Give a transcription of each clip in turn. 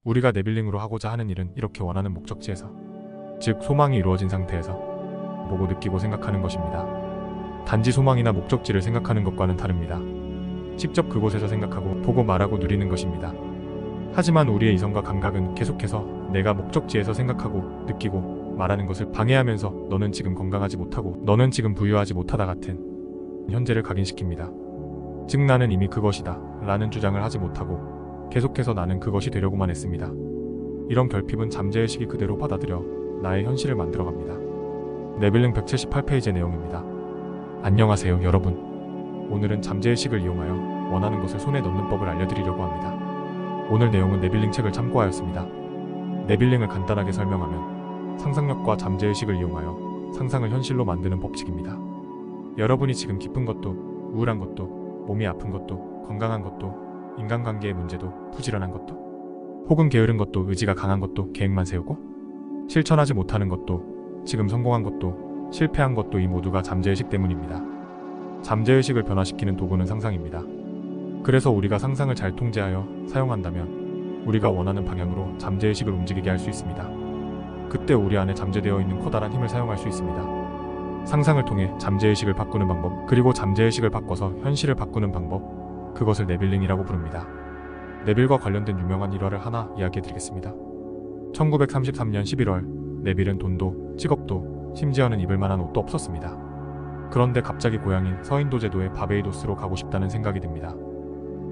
우리가 네빌링으로 하고자 하는 일은 이렇게 원하는 목적지에서, 즉 소망이 이루어진 상태에서 보고 느끼고 생각하는 것입니다. 단지 소망이나 목적지를 생각하는 것과는 다릅니다. 직접 그곳에서 생각하고 보고 말하고 누리는 것입니다. 하지만 우리의 이성과 감각은 계속해서 내가 목적지에서 생각하고 느끼고 말하는 것을 방해하면서 너는 지금 건강하지 못하고 너는 지금 부유하지 못하다 같은 현재를 각인시킵니다. 즉 나는 이미 그것이다 라는 주장을 하지 못하고 계속해서 나는 그것이 되려고만 했습니다. 이런 결핍은 잠재의식이 그대로 받아들여 나의 현실을 만들어갑니다. 네빌링 178페이지의 내용입니다. 안녕하세요 여러분. 오늘은 잠재의식을 이용하여 원하는 것을 손에 넣는 법을 알려드리려고 합니다. 오늘 내용은 네빌링 책을 참고하였습니다. 네빌링을 간단하게 설명하면 상상력과 잠재의식을 이용하여 상상을 현실로 만드는 법칙입니다. 여러분이 지금 기쁜 것도 우울한 것도 몸이 아픈 것도 건강한 것도 인간관계의 문제도 부지런한 것도 혹은 게으른 것도 의지가 강한 것도 계획만 세우고 실천하지 못하는 것도 지금 성공한 것도 실패한 것도 이 모두가 잠재의식 때문입니다. 잠재의식을 변화시키는 도구는 상상입니다. 그래서 우리가 상상을 잘 통제하여 사용한다면 우리가 원하는 방향으로 잠재의식을 움직이게 할 수 있습니다. 그때 우리 안에 잠재되어 있는 커다란 힘을 사용할 수 있습니다. 상상을 통해 잠재의식을 바꾸는 방법, 그리고 잠재의식을 바꿔서 현실을 바꾸는 방법, 그것을 네빌링이라고 부릅니다. 네빌과 관련된 유명한 일화를 하나 이야기해드리겠습니다. 1933년 11월 네빌은 돈도 직업도 심지어는 입을 만한 옷도 없었습니다. 그런데 갑자기 고향인 서인도 제도의 바베이도스로 가고 싶다는 생각이 듭니다.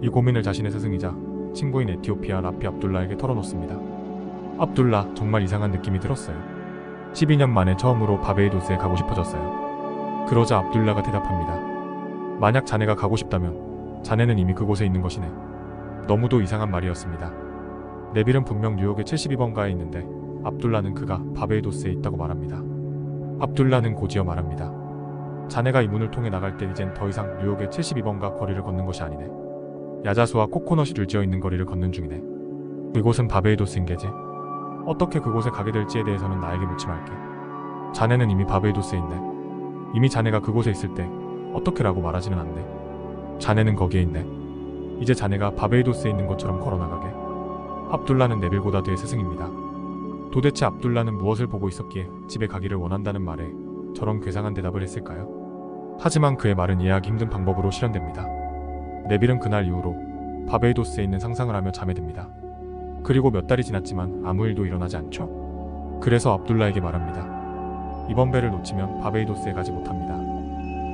이 고민을 자신의 스승이자 친구인 에티오피아 라피 압둘라에게 털어놓습니다. 압둘라, 정말 이상한 느낌이 들었어요. 12년 만에 처음으로 바베이도스에 가고 싶어졌어요. 그러자 압둘라가 대답합니다. 만약 자네가 가고 싶다면 자네는 이미 그곳에 있는 것이네. 너무도 이상한 말이었습니다. 네빌은 분명 뉴욕의 72번가에 있는데 압둘라는 그가 바베이도스에 있다고 말합니다. 압둘라는 고지어 말합니다. 자네가 이 문을 통해 나갈 때 이젠 더 이상 뉴욕의 72번가 거리를 걷는 것이 아니네. 야자수와 코코넛이 줄지어 있는 거리를 걷는 중이네. 이곳은 바베이도스인 게지. 어떻게 그곳에 가게 될지에 대해서는 나에게 묻지 말게. 자네는 이미 바베이도스에 있네. 이미 자네가 그곳에 있을 때 어떻게라고 말하지는 않네. 자네는 거기에 있네. 이제 자네가 바베이도스에 있는 것처럼 걸어나가게. 압둘라는 네빌 고다드의 스승입니다. 도대체 압둘라는 무엇을 보고 있었기에 집에 가기를 원한다는 말에 저런 괴상한 대답을 했을까요? 하지만 그의 말은 이해하기 힘든 방법으로 실현됩니다. 네빌은 그날 이후로 바베이도스에 있는 상상을 하며 잠에 듭니다. 그리고 몇 달이 지났지만 아무 일도 일어나지 않죠. 그래서 압둘라에게 말합니다. 이번 배를 놓치면 바베이도스에 가지 못합니다.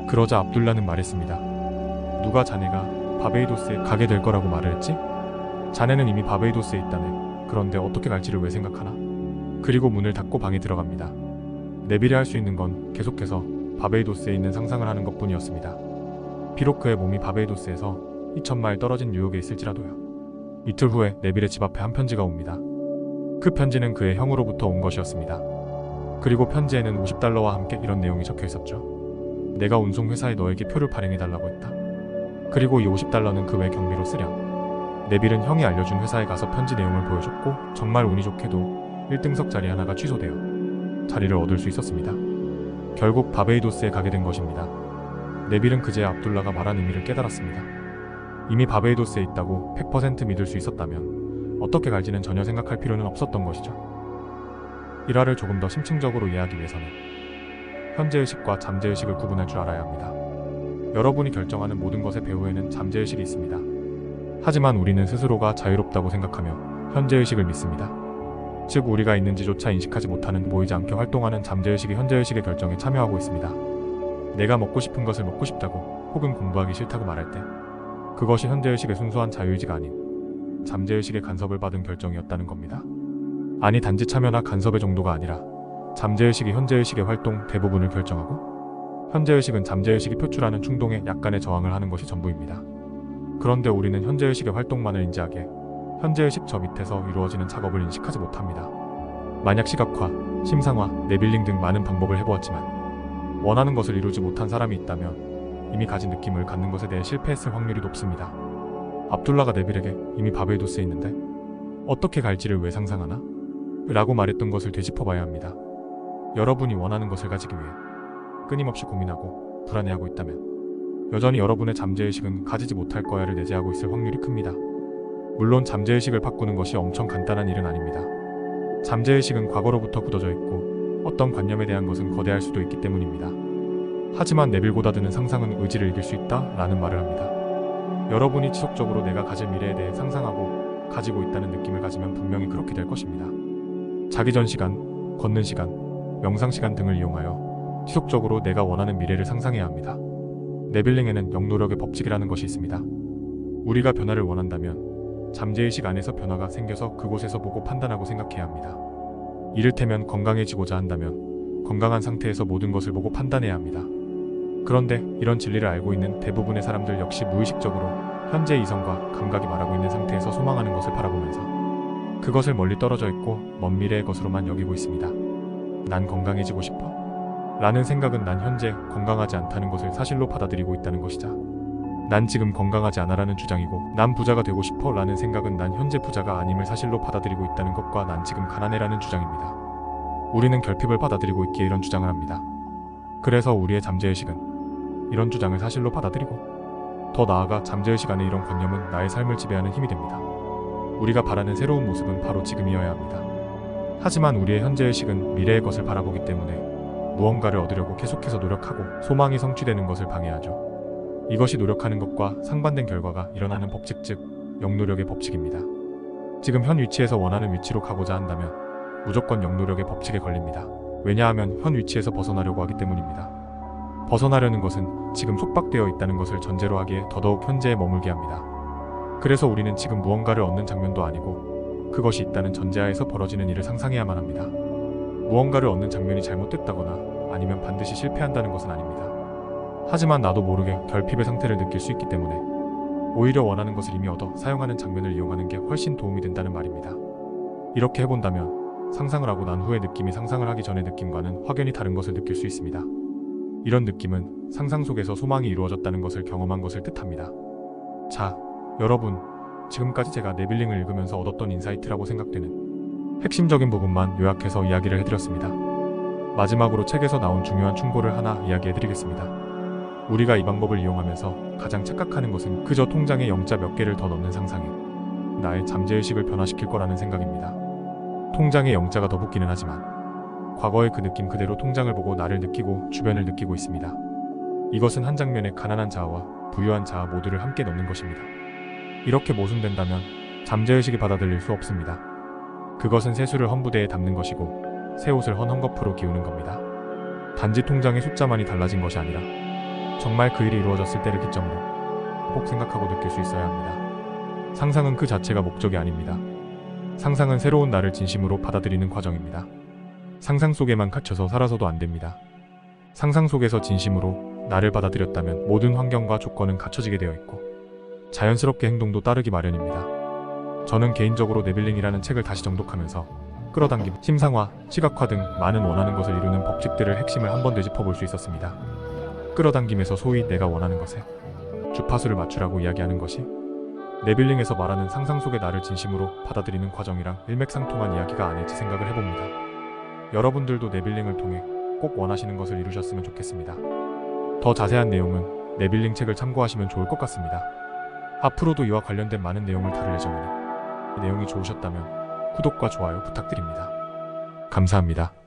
그러자 압둘라는 말했습니다. 누가 자네가 바베이도스에 가게 될 거라고 말을 했지? 자네는 이미 바베이도스에 있다네. 그런데 어떻게 갈지를 왜 생각하나? 그리고 문을 닫고 방에 들어갑니다. 네빌이 할 수 있는 건 계속해서 바베이도스에 있는 상상을 하는 것뿐이었습니다. 비록 그의 몸이 바베이도스에서 2000마일 떨어진 뉴욕에 있을지라도요. 이틀 후에 네빌의 집 앞에 한 편지가 옵니다. 그 편지는 그의 형으로부터 온 것이었습니다. 그리고 편지에는 $50와 함께 이런 내용이 적혀 있었죠. 내가 운송 회사에 너에게 표를 발행해달라고 했다. 그리고 이 $50는 그 외 경비로 쓰렴. 네빌은 형이 알려준 회사에 가서 편지 내용을 보여줬고 정말 운이 좋게도 1등석 자리 하나가 취소되어 자리를 얻을 수 있었습니다. 결국 바베이도스에 가게 된 것입니다. 네빌은 그제야 압둘라가 말한 의미를 깨달았습니다. 이미 바베이도스에 있다고 100% 믿을 수 있었다면 어떻게 갈지는 전혀 생각할 필요는 없었던 것이죠. 일화를 조금 더 심층적으로 이해하기 위해서는 현재의식과 잠재의식을 구분할 줄 알아야 합니다. 여러분이 결정하는 모든 것의 배후에는 잠재의식이 있습니다. 하지만 우리는 스스로가 자유롭다고 생각하며 현재의식을 믿습니다. 즉 우리가 있는지조차 인식하지 못하는 보이지 않게 활동하는 잠재의식이 현재의식의 결정에 참여하고 있습니다. 내가 먹고 싶은 것을 먹고 싶다고 혹은 공부하기 싫다고 말할 때 그것이 현재의식의 순수한 자유의지가 아닌 잠재의식의 간섭을 받은 결정이었다는 겁니다. 아니 단지 참여나 간섭의 정도가 아니라 잠재의식이 현재의식의 활동 대부분을 결정하고 현재의식은 잠재의식이 표출하는 충동에 약간의 저항을 하는 것이 전부입니다. 그런데 우리는 현재의식의 활동만을 인지하기에 현재의식 저 밑에서 이루어지는 작업을 인식하지 못합니다. 만약 시각화, 심상화, 네빌링 등 많은 방법을 해보았지만 원하는 것을 이루지 못한 사람이 있다면 이미 가진 느낌을 갖는 것에 대해 실패했을 확률이 높습니다. 압둘라가 네빌에게 이미 바베이도스에 있는데 어떻게 갈지를 왜 상상하나? 라고 말했던 것을 되짚어봐야 합니다. 여러분이 원하는 것을 가지기 위해 끊임없이 고민하고 불안해하고 있다면 여전히 여러분의 잠재의식은 가지지 못할 거야를 내재하고 있을 확률이 큽니다. 물론 잠재의식을 바꾸는 것이 엄청 간단한 일은 아닙니다. 잠재의식은 과거로부터 굳어져 있고 어떤 관념에 대한 것은 거대할 수도 있기 때문입니다. 하지만 내빌 고다드는 상상은 의지를 이길 수 있다 라는 말을 합니다. 여러분이 지속적으로 내가 가질 미래에 대해 상상하고 가지고 있다는 느낌을 가지면 분명히 그렇게 될 것입니다. 자기 전 시간, 걷는 시간, 명상 시간 등을 이용하여 지속적으로 내가 원하는 미래를 상상해야 합니다. 네빌링에는 영노력의 법칙이라는 것이 있습니다. 우리가 변화를 원한다면 잠재의식 안에서 변화가 생겨서 그곳에서 보고 판단하고 생각해야 합니다. 이를테면 건강해지고자 한다면 건강한 상태에서 모든 것을 보고 판단해야 합니다. 그런데 이런 진리를 알고 있는 대부분의 사람들 역시 무의식적으로 현재 이성과 감각이 말하고 있는 상태에서 소망하는 것을 바라보면서 그것을 멀리 떨어져 있고 먼 미래의 것으로만 여기고 있습니다. 난 건강해지고 싶어 라는 생각은 난 현재 건강하지 않다는 것을 사실로 받아들이고 있다는 것이자, 난 지금 건강하지 않아라는 주장이고 난 부자가 되고 싶어 라는 생각은 난 현재 부자가 아님을 사실로 받아들이고 있다는 것과 난 지금 가난해라는 주장입니다. 우리는 결핍을 받아들이고 있기에 이런 주장을 합니다. 그래서 우리의 잠재의식은 이런 주장을 사실로 받아들이고, 더 나아가 잠재의식 안의 이런 관념은 나의 삶을 지배하는 힘이 됩니다. 우리가 바라는 새로운 모습은 바로 지금이어야 합니다. 하지만 우리의 현재의식은 미래의 것을 바라보기 때문에 무언가를 얻으려고 계속해서 노력하고 소망이 성취되는 것을 방해하죠. 이것이 노력하는 것과 상반된 결과가 일어나는 법칙, 즉 영노력의 법칙입니다. 지금 현 위치에서 원하는 위치로 가고자 한다면 무조건 영노력의 법칙에 걸립니다. 왜냐하면 현 위치에서 벗어나려고 하기 때문입니다. 벗어나려는 것은 지금 속박되어 있다는 것을 전제로 하기에 더더욱 현재에 머물게 합니다. 그래서 우리는 지금 무언가를 얻는 장면도 아니고 그것이 있다는 전제하에서 벌어지는 일을 상상해야만 합니다. 무언가를 얻는 장면이 잘못됐다거나 아니면 반드시 실패한다는 것은 아닙니다. 하지만 나도 모르게 결핍의 상태를 느낄 수 있기 때문에 오히려 원하는 것을 이미 얻어 사용하는 장면을 이용하는 게 훨씬 도움이 된다는 말입니다. 이렇게 해본다면 상상을 하고 난 후의 느낌이 상상을 하기 전의 느낌과는 확연히 다른 것을 느낄 수 있습니다. 이런 느낌은 상상 속에서 소망이 이루어졌다는 것을 경험한 것을 뜻합니다. 자, 여러분, 지금까지 제가 네빌링을 읽으면서 얻었던 인사이트라고 생각되는 핵심적인 부분만 요약해서 이야기를 해드렸습니다. 마지막으로 책에서 나온 중요한 충고를 하나 이야기해드리겠습니다. 우리가 이 방법을 이용하면서 가장 착각하는 것은 그저 통장에 영자 몇 개를 더 넣는 상상에 나의 잠재의식을 변화시킬 거라는 생각입니다. 통장에 영자가 더 붙기는 하지만 과거의 그 느낌 그대로 통장을 보고 나를 느끼고 주변을 느끼고 있습니다. 이것은 한 장면에 가난한 자아와 부유한 자아 모두를 함께 넣는 것입니다. 이렇게 모순된다면 잠재의식이 받아들일 수 없습니다. 그것은 세수를 헌부대에 담는 것이고 새 옷을 헌 헝겊으로 기우는 겁니다. 단지 통장의 숫자만이 달라진 것이 아니라 정말 그 일이 이루어졌을 때를 기점으로 꼭 생각하고 느낄 수 있어야 합니다. 상상은 그 자체가 목적이 아닙니다. 상상은 새로운 나를 진심으로 받아들이는 과정입니다. 상상 속에만 갇혀서 살아서도 안 됩니다. 상상 속에서 진심으로 나를 받아들였다면 모든 환경과 조건은 갖춰지게 되어 있고 자연스럽게 행동도 따르기 마련입니다. 저는 개인적으로 네빌링이라는 책을 다시 정독하면서 끌어당김, 심상화, 시각화 등 많은 원하는 것을 이루는 법칙들을 핵심을 한번 되짚어볼 수 있었습니다. 끌어당김에서 소위 내가 원하는 것에 주파수를 맞추라고 이야기하는 것이 네빌링에서 말하는 상상 속의 나를 진심으로 받아들이는 과정이랑 일맥상통한 이야기가 아닐지 생각을 해봅니다. 여러분들도 네빌링을 통해 꼭 원하시는 것을 이루셨으면 좋겠습니다. 더 자세한 내용은 네빌링 책을 참고하시면 좋을 것 같습니다. 앞으로도 이와 관련된 많은 내용을 다룰 예정이니 이 내용이 좋으셨다면 구독과 좋아요 부탁드립니다. 감사합니다.